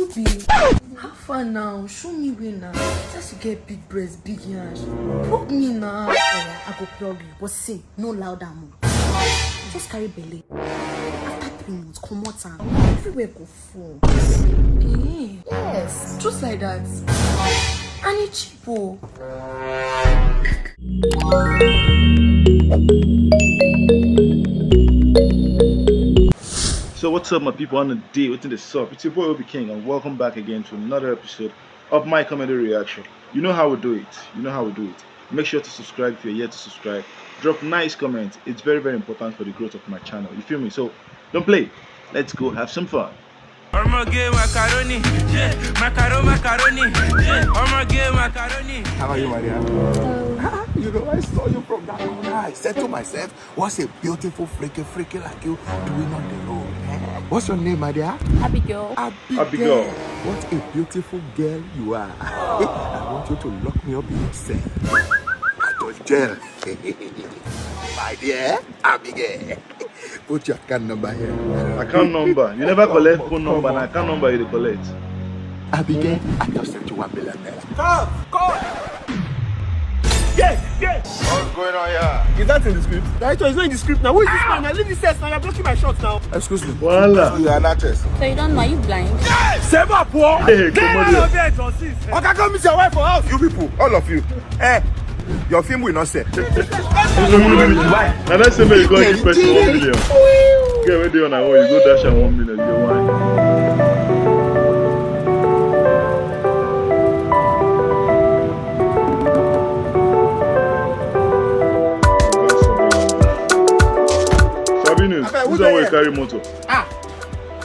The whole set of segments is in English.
Obi, how far now? Show me where now. Just to get big breasts, big hands. Plug me now. I go plug you. But say, no louder more. Just carry belly. After 3 months, come out and everywhere go full. Yes, just like that. And it's cheapo. So what's up my people on the day, what's in the sup? It's your boy OBIKING and welcome back again to another episode of my comedy reaction. You know how we do it. Make sure to subscribe if you're yet to subscribe. Drop nice comments. It's very, very important for the growth of my channel. You feel me? So don't play. Let's go have some fun. Macaroni, yeah. Macaroni, yeah. Macaroni. How are you, Maria? You know, I saw you from that corner. I said to myself, what's a beautiful freaky like you doing on the road? What's your name, Maria? Abigail. Abigail. What a beautiful girl you are. I want you to lock me up in your cell. I don't jail. My dear Abigail. Put your account number here. Account number. You never collect phone number and account number you collect. Abigail, I just sent you $1 million. Come. Yeah. What's going on here? Is that in the script? That is not in the script now. Who is this man? Now leave this set now. You're blocking my shots now. Excuse me. Voila. You are an actress. So you don't know, are you blind? Seba poor. Hey, come on here. Okay, come meet your wife for house. You people, all of you. Your film will not sell. Now that's same way you go give person 1 million. Get where they on our way, you go dash and 1 million, you wine. Sabinus, who's that way you carry motor?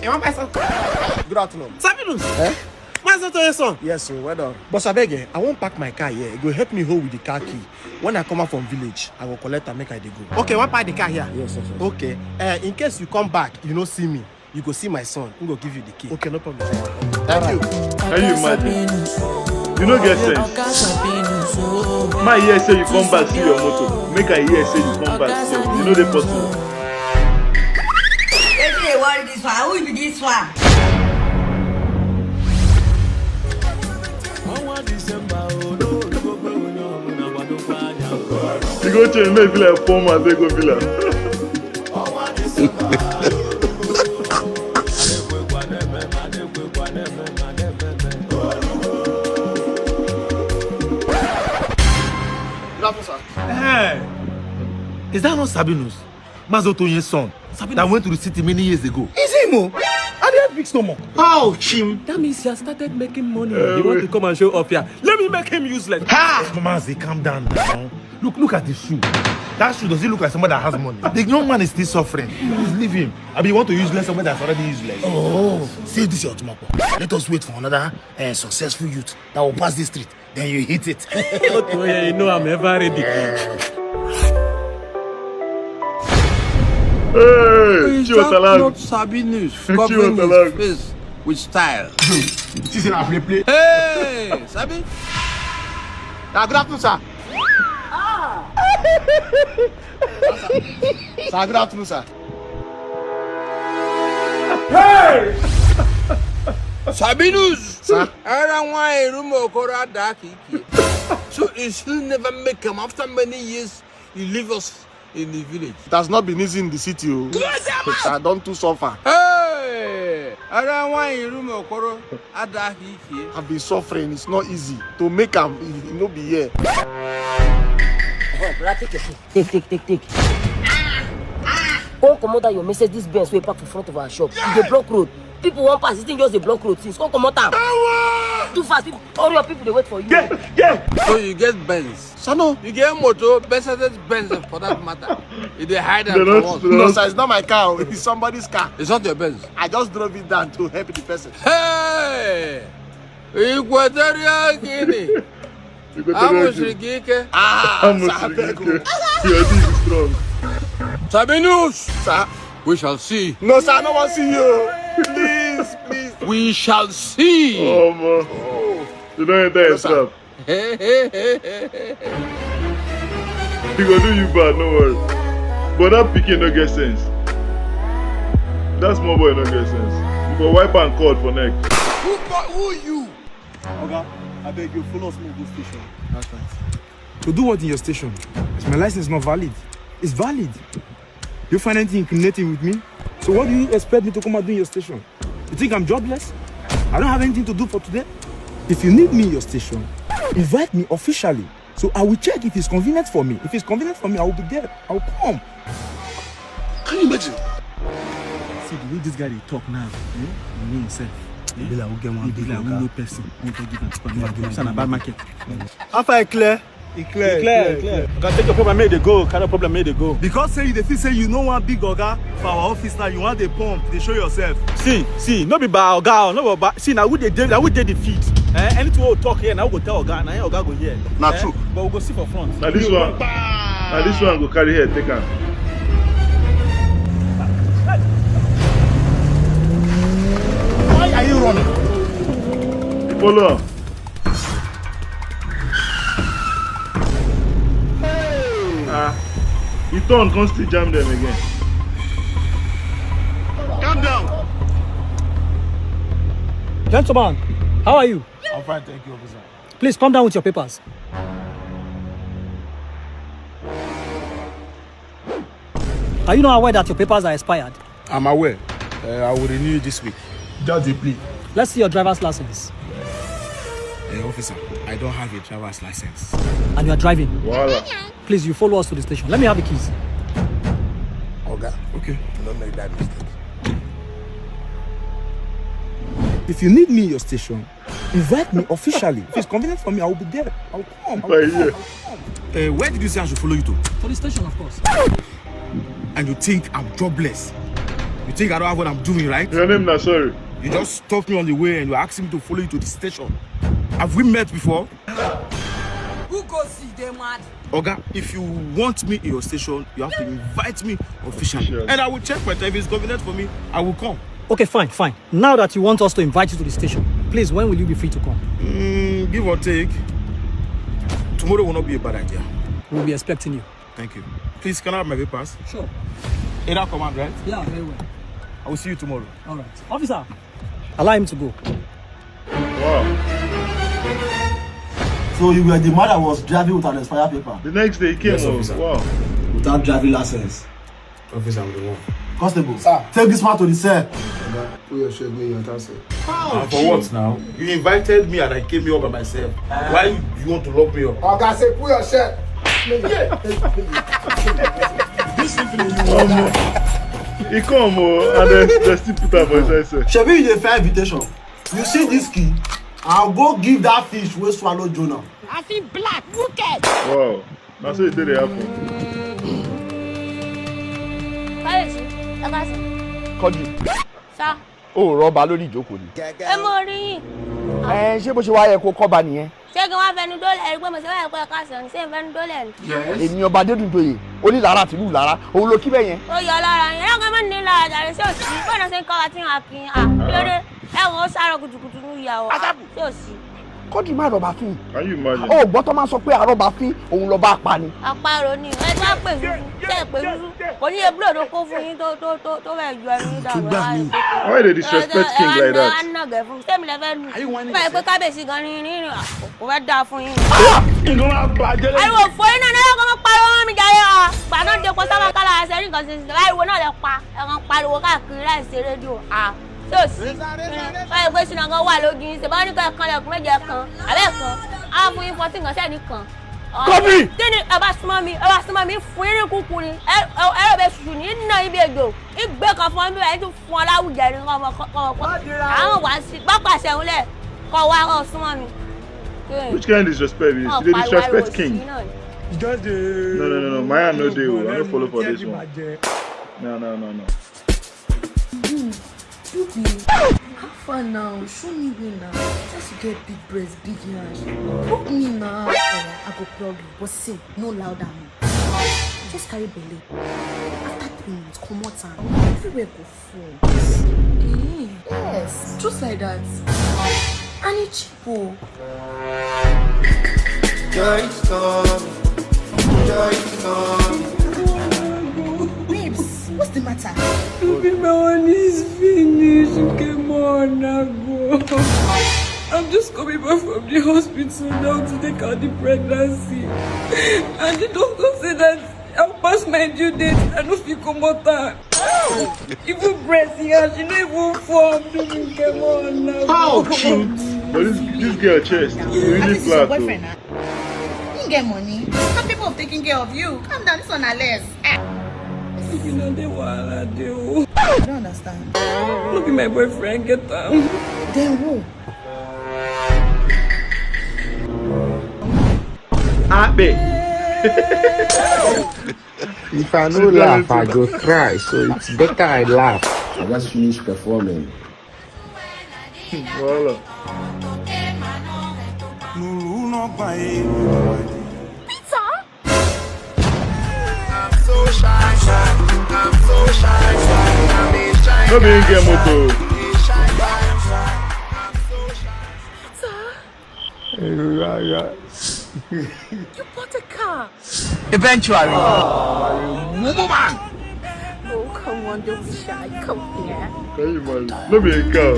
You want my son? Good afternoon. Sabinus. My son to your son. Yes, sir. Well done. But Sabege, I won't park my car here. It will help me hold with the car key. When I come out from village, I will collect and make I dey go. Okay, one park the car here. Yes. Okay. In case you come back, you don't see me. You go see my son. He go give you the key. Okay, no problem. Thank you. Can you imagine? You don't get sense. My ear say you come back see your motor. Make I hear say you come back see. You know the possible. What is this one? Who will be this one? You go change me feel like poor man, they go feel like. Hey, is that not Sabinus? Mazotoye's son. That went to the city many years ago. Is he more? I didn't big stomach. How, Chim? That means he has started making money. You want to come and show off here? Let me make him useless. Ha! Mamazi, calm down now. Look at the shoe. That shoe, does it look like someone that has money? The young man is still suffering. Please leave him. I mean, you want to useless someone that's already useless. Oh, say this your tomorrow. Let us wait for another successful youth that will pass this street. Then you hit it. Okay, you know I'm ever ready. Hey, Is that not Sabinus covering his face with style? She's in a play. Hey, Sabi. Now, good afternoon, sir. Sir, good afternoon, sir. Hey! Sabinus! Sir? I don't want a room or dark. So you still never make him after many years. You leave us in the village. It has not been easy in the city. I don't too suffer. Hey! I don't want a room or dark. I've been suffering. It's not easy to make him not be here. Take. Come come out your message. This Benz way park in front of our shop. The block road. People won't pass. It's just a block road. Since come out time. Too fast. All your people they wait for you. Yeah. So you get Benz. Sano, You get motor, Mercedes Benz for that matter. If they hide them They're from not- us. no, sir, it's not my car. It's somebody's car. It's not your Benz. I just drove it down to help the person. Hey! Equatorial Guinea. You go I'm to a the Shrigike. I'm Sir, a I beg you. Your dick is strong. Sabinus! Sir, We shall see. no, sir, I don't want to see you. Please. We shall see. Oh man. You don't enter a sir. trap. He gonna do you bad, no worry. But that pikin no get sense. That small boy no get sense. You go wipe and cord for neck. Who are you? Okay, I beg you, follow us to the station. That's right. To do what in your station? My license is not valid. It's valid. You find anything incriminating with me? So what do you expect me to come and do in your station? You think I'm jobless? I don't have anything to do for today. If you need me in your station, invite me officially. So I will check if it's convenient for me. If it's convenient for me, I will be there. I will come. Can you imagine? See the way this guy they talk now, me himself. He be like, okay, one big like no person. Give him it's a bad market. After I clear. It clear. Okay, take your problem, make they go. Kind of problem, make they go. Because say you, they say you know one big oga for our office now. You want the pump? They show yourself. See, no be by oga, no be. See now, we did the feet. Anything we talk here, now we go tell oga. Now oga go here. Not true. But we go see for front. Now this one go carry here. Take am. Why are you running? Follow. You turn, come still jam them again. Calm down. Gentlemen, how are you? I'm fine, thank you, officer. Please come down with your papers. Are you not aware that your papers are expired? I'm aware. I will renew it this week. Just a plea. Let's see your driver's license. Officer, I don't have a driver's license. And you are driving. Voila. Please, you follow us to the station. Let me have the keys. Oga, Okay. don't make that mistake. If you need me in your station, invite me officially. If it's convenient for me, I will be there. I will come. Where Did you say I should follow you to? To the station, of course. And you think I'm jobless? You think I don't have what I'm doing, right? Your name now, sorry. You just stopped me on the way and you're asking me to follow you to the station. Have we met before? Who go see them mad? Oga, if you want me in your station, you have to invite me officially. Sure. And I will check my time. If it's convenient for me, I will come. Okay, fine. Now that you want us to invite you to the station, please, when will you be free to come? Give or take. Tomorrow will not be a bad idea. We'll be expecting you. Thank you. Please, can I have my papers? Sure. Ada command, right? Yeah, very well. I will see you tomorrow. All right. Officer, allow him to go. Wow. So you were the man that was driving with an expired paper? The next day he came. Yes, officer. Wow. Without driving license? Officer, I'm the one. Constable, sir, take this man to the cell. Put your shirt in your tassel. For what now? You invited me and I came here all by myself. Why you want to lock me up? Oga, say put your shirt. He come and they still put up for his side. Shebi, you dey fair invitation. You see this key? I'll go give that fish wey swallow Jonah. I see black, wicked. Wow. That's what it did happen. Káyọ̀sí, ẹ ká sọ. Kọ́jú. Sá. Ó rọ́ọ̀bà lórí ìjókòó ni. Ẹ mọ orí yìí. Ṣé bó ṣe wá yẹ kó kọ́ba nìyẹn? Ṣé kí wọ́n fẹnu dólẹ̀ rí pé mo ṣe wáyé pé ẹ ká sọ ní ṣé ń fẹnu dólẹ̀ rí? Èmi ọba Adédùnjoyè, onílára tìlú Lára, òun ló kí bẹ́ẹ̀ yẹn. Ó yọ lára yẹn, ẹ̀rọ kan mọ́ ní lára jàre sí òsì. Bọ́ọ̀nà ṣe ń kọ́ wa tí wọ́n á kí n. Lóde ẹ̀wọ̀n ó sáré kùtùkùtù ní ìyàwó. Sí òsì. Kọ́jú má rọ̀bà fín. Can you imagine? Ó gbọ́ tó máa sọ pé àrọ́bà fín òun lọ bá pa ni. Àparò ni ẹ tí wọ́n pè fúnfún, ṣé ẹ pè fúnfún? Kò ní ebúrò tó kó fún yín tó fẹ́ ju ẹnu yín dànù. Why they disrespect king like that? Ẹ nàgẹ̀ fún mi, sẹ́mi lẹ fẹ́ lù. Báyìí pé kábíyèsí gan ní kò fẹ́ dáa fún yín. Ariwo fún yín náà lẹ́yìn kan mọ́ pariwo wọn mi jayé wa. Gbàdán de ko sábà kálá ẹsẹ̀ rí nǹkan ṣe ṣe. Ariwo náà lẹ pa ẹ̀kan pariwo káàkiri láì ṣe rédíò. Tí ò sí. Báyìí pé sinagán wà lójú yín ṣe bá ní ká ẹ̀kan lẹ̀kún méje kan àbẹ́ kan. Á fún yín 14 kan sẹ́ni kan. Kọ́bí! Tí ni ẹ bá súnmọ́ mi fún yín ní kúkú ni. Ẹ̀rọ bẹ ṣùṣù ní iná ibi èjò. Ìgbé kan fún mi báyìí tún fún ọ láwùjẹ ní ọmọ. Àwọn wá sí pápá ṣẹ̀hún lẹ̀ kọ́ wa kọ́ súnmọ́ mi. Which kind of disrespect is this? They disrespect king. Just No. My hand no dey. I no follow for this one. No. How far now? Show me way now. Just to get big breast, big hands. Book me now. I go plug you. But say, no louder. Just carry belly. After 3 minutes, come out and everywhere go full. Yes, just like that. And it's cheapo. Babes, what's the matter? My one is finished. Come on, now go. paper from the hospital now to take out the pregnancy. And the doctor said that I'll pass my due date and if you come out there. Even breast here, she don't even form. Come on now. How cute! But this girl chest really flat though. You get money. Some people are taking care of you. Calm down, this one are less. You know they want to do. I don't understand. Look at my boyfriend, get down. Then who? Happy. If I no laugh, I go cry. So it's better I laugh. I just finished performing. Voilà. Pizza? I'm so shy. I'm so shy. No be in game moto. You bought a car. Eventually. Woman. Oh, come on, don't be shy. Come here. Can you imagine? No be in car.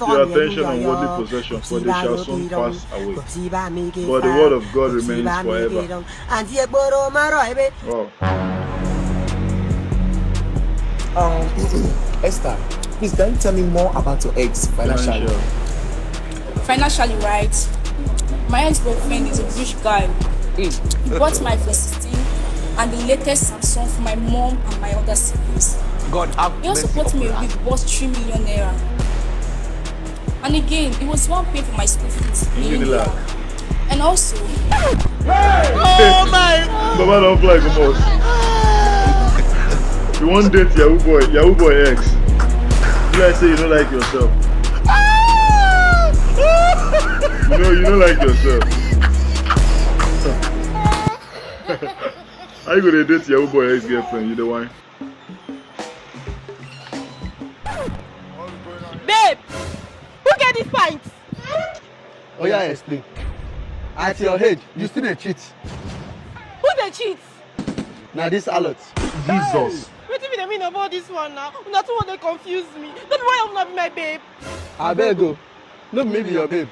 Your attention on worldly possessions, for they shall soon pass away. But the word of God remains forever. Wow. Esther, please can you tell me more about your ex financially? Financially, right? My ex-boyfriend is a rich guy. He bought my iPhone 16 and the latest Samsung for my mom and my other siblings. God have He also bought me a wig worth 3 million naira. And again, it was one pay for my school fees in India. And also, Oh my! Baba don't fly come on. You want date Yahoo boy ex. You like say you don't like yourself. You don't like yourself. How you gonna date Yahoo boy ex girlfriend? You the one? Babe, who get this pint? Oh yeah, explain. At your age, you still a cheat. Who they cheat? Now this alert. Jesus. What do you mean about this one now? Not one they confuse me. That's why I'm not my babe. I better go. No, maybe your babe.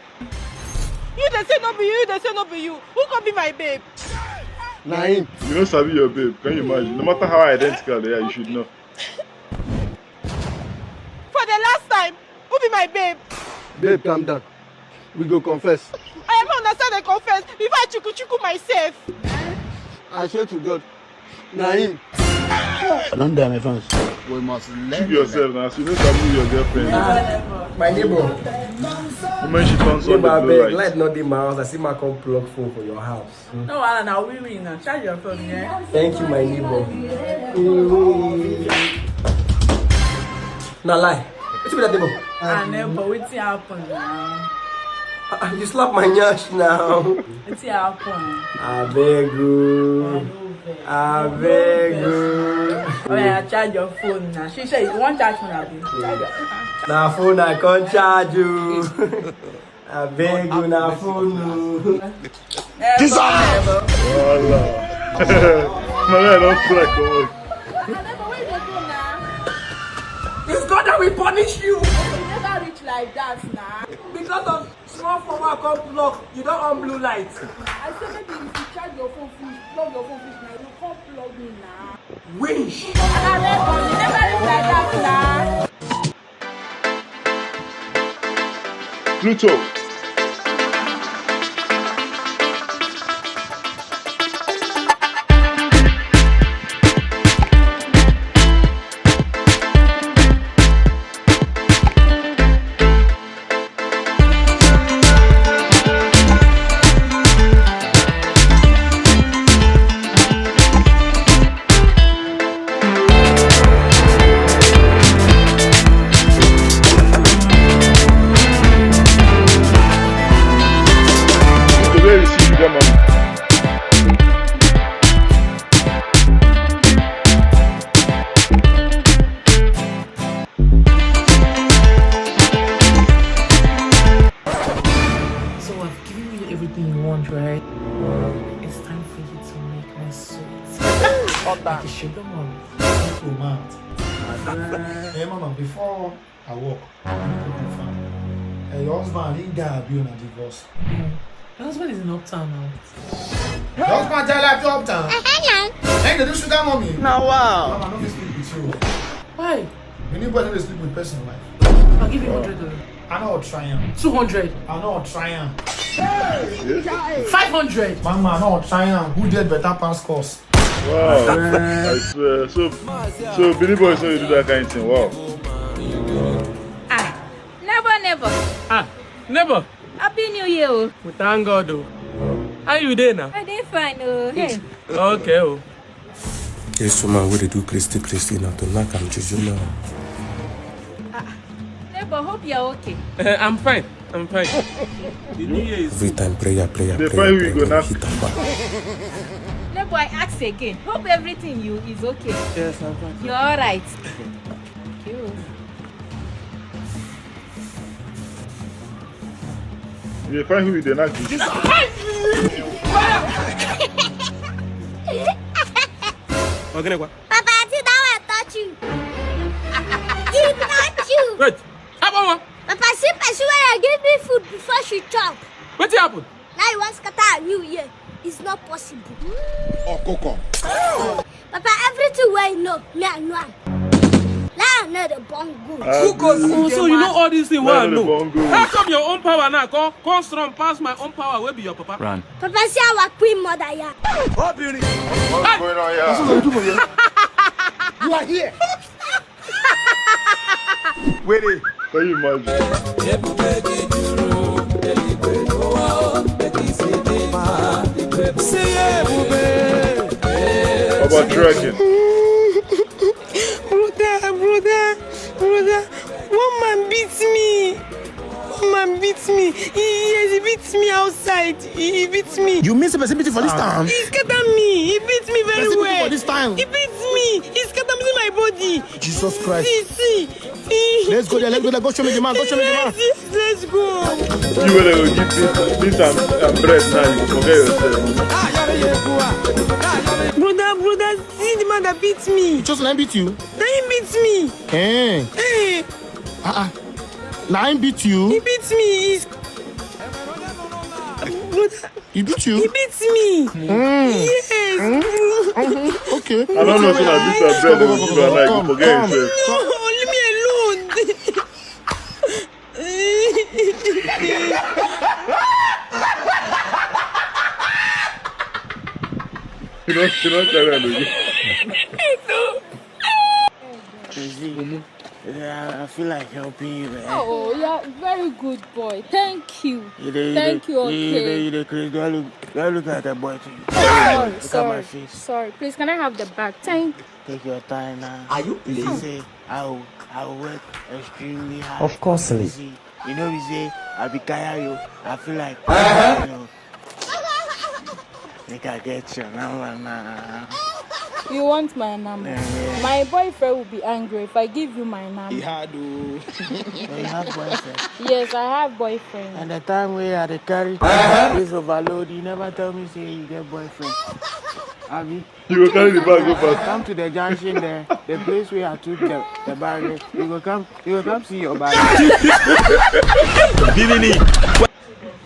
You they say not be you, they say not be you. Who can be my babe? Naim. You don't sabi your babe. Can you imagine? No matter how identical they are, you should know. For the last time, who be my babe? Babe, calm down. We go confess. I am not understand and confess before I chuku myself. I swear to God. Naim. I don't dare my friends. We must Keep yourself now, so you don't sabi your girlfriend. My neighbor. When she turns on the blue light. Light not in my house. I see my come plug phone for your house. No, Alan, now we win now. Charge your phone, yeah? Thank you, my neighbor. Now lie. What's with that neighbor? I never. What's happened now? You slap my nyash now. What's happened? I beg you. I beg you. Oh yeah, charge your phone now. She said you want charge phone now. Na phone I can't charge you. I beg you, na phone. Jesus! Voila. My man don't fly, come on. It's God that will punish you. You never reach like that now. Because of small former come block, you don't on blue light. I said maybe if you charge your phone fish, plug your phone fish now, you can't plug me now. Wish. You never reach like that now. Pluto. Oh, man. Hey, mama, before I walk, I need to confirm. Your husband, he died on a divorce. Your husband is in Uptown now. Your husband died like Uptown? Hey, they do sugar mommy. Now, wow. Mama, I don't sleep with you. Why? You need to sleep with person life. I'll give you $100. I know I'll try him. 200. I know I'll try him. 500. Mama, I know I'll try him. Who did better pass course? Wow. I swear. So Billy Boy said you do that kind of thing. Wow. Never. Never. Happy New Year. We thank God though. How you there now? I did fine. Hey. Okay. Oh. Yes, woman, what they do Christy now to knock and juju now. Neighbor, hope you're okay. I'm fine. Every time prayer. We go now. Neighbor, I ask again. Hope everything is okay. Yes, I'm fine. You're all right. Thank you. You find who they not. Papa, I think that will touch you. He touched you. Wait. Papa, see person when I give me food before she chop. what happened? Now you want to scatter a new year. It's not possible. Oh, Coco. Papa, everything where you know, me I know. Now I know the bongo. So you know all these things. Well, no. How come your own power now come strong past my own power? Where be your papa? Run. Papa, see our queen mother here. What's going on here? You are here. Wait. Can you imagine? How about dragging? Broda, one man beats me. He beats me outside. He beats me. You mean person beat you for this time? He scattered me. He beats me very Person beat you well. for this time? He beats me. He scattered my body. Jesus Christ. See. Let's go there. Go show me the man. Yes, let's go. You will give this and bread now. You forget yourself. Broda, see the man that beats me. Just let him beat you. Then he beats me. Hey. Now him beat you. He beats me. Broda. He beat you? He beats me. Yes. Okay. I don't know so that this and bread will give you like you forget yourself. No, leave me alone. You don't carry on again. I feel like helping you, man. Oh, you're very good boy. Thank you. Thank you, okay. Do I look like a boy to you? Look at my face. Sorry. Please, can I have the bag? Take your time now. Are you You playing? say, I will work extremely hard. Of course, You see, we say, I'll be tired, you. I feel like, you know, think I get your number now. You want my number? Yeah. My boyfriend will be angry if I give you my number. You have boyfriend. Yes, I have boyfriend. And the time we had to carry this overload, you never tell me say you get boyfriend. Abi? You will carry the bag go fast. Come to the junction there, the place where I took the bag. You will come see your bag.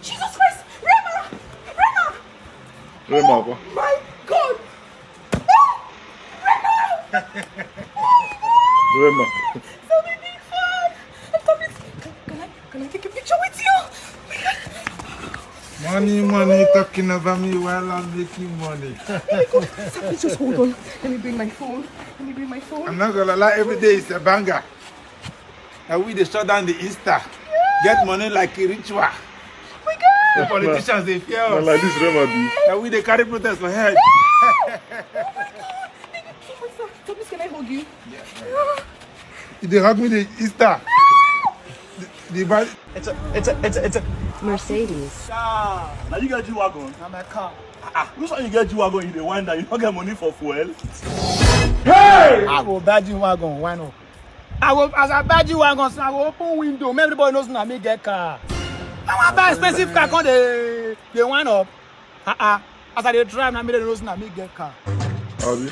Jesus Christ! Rema. My God! Rema. So many fun! Can I take a picture with you? Money, talking about me while I'm making money. Just hold on. Let me bring my phone. I'm not gonna lie, every day is a banger. And we they shut down the Easter. Get money like a ritual. Oh my God! The politicians they fear us. Like this Rema be. And we they carry protest for head. Sabinus, can I hug you? They hug me the Easter. It's a Mercedes. Now you get G-Wagon. I'm a car. Which one you get G-Wagon? You the one that you don't get money for fuel. Hey! I will buy G-Wagon. Why not? As I buy G-Wagon, I will open window. Everybody knows now me get car. I want buy expensive car. Come the one up. As I drive, now me knows now me get car. Abi.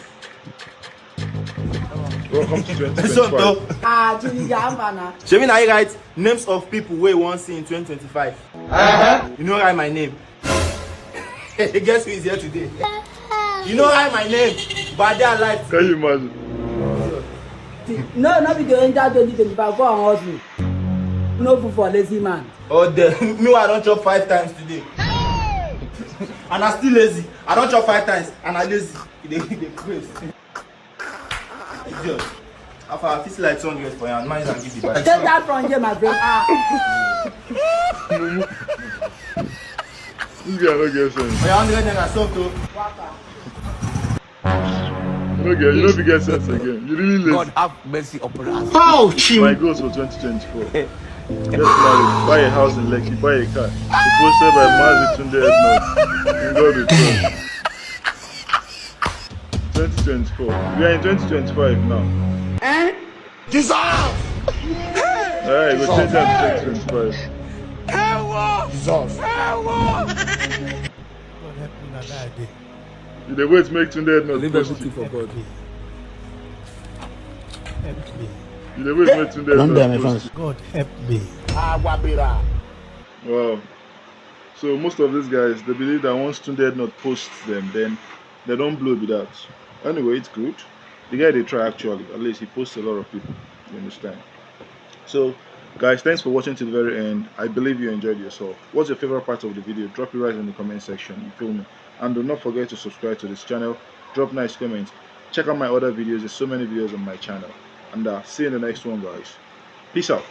Welcome to 2025. Shebi na you write names of people wey you wan see in 2025. You know write my name. Guess who is here today? You know write my name, but they are alive. Can you imagine? No, be the enter 2025. Go and hustle. No food for lazy man. Oh, me I don't chop 5 times today. And I still lazy. I don't chop 5 times and I lazy. They crazy. Idiot. After I feel like 200 for you, and mine and give the back. Take that from here, my friend. This guy don't get sense. I 100 and I sold to. You don't get sense again. You really lazy. God have mercy upon us. My goals for 2024. Get married, buy a house in Lekki, buy a car. Posted by Mazi Tunde Ednod. And God will trust. 2024. We are in 2025 now. Dissolve! Alright, we'll change that to 2025. Dissolve! You dey wait make Tunde Ednod post you. for God. Help me. You dey wait make Tunde Ednod post you. God help me. Wow. So most of these guys, they believe that once Tunde Ednod posts them, then they don't blow with that. Anyway, it's good. The guy they try actually. At least he posts a lot of people. You understand? So, guys, thanks for watching to the very end. I believe you enjoyed yourself. What's your favorite part of the video? Drop it right in the comment section. You feel me? And do not forget to subscribe to this channel. Drop nice comments. Check out my other videos. There's so many videos on my channel. And see you in the next one, guys. Peace out.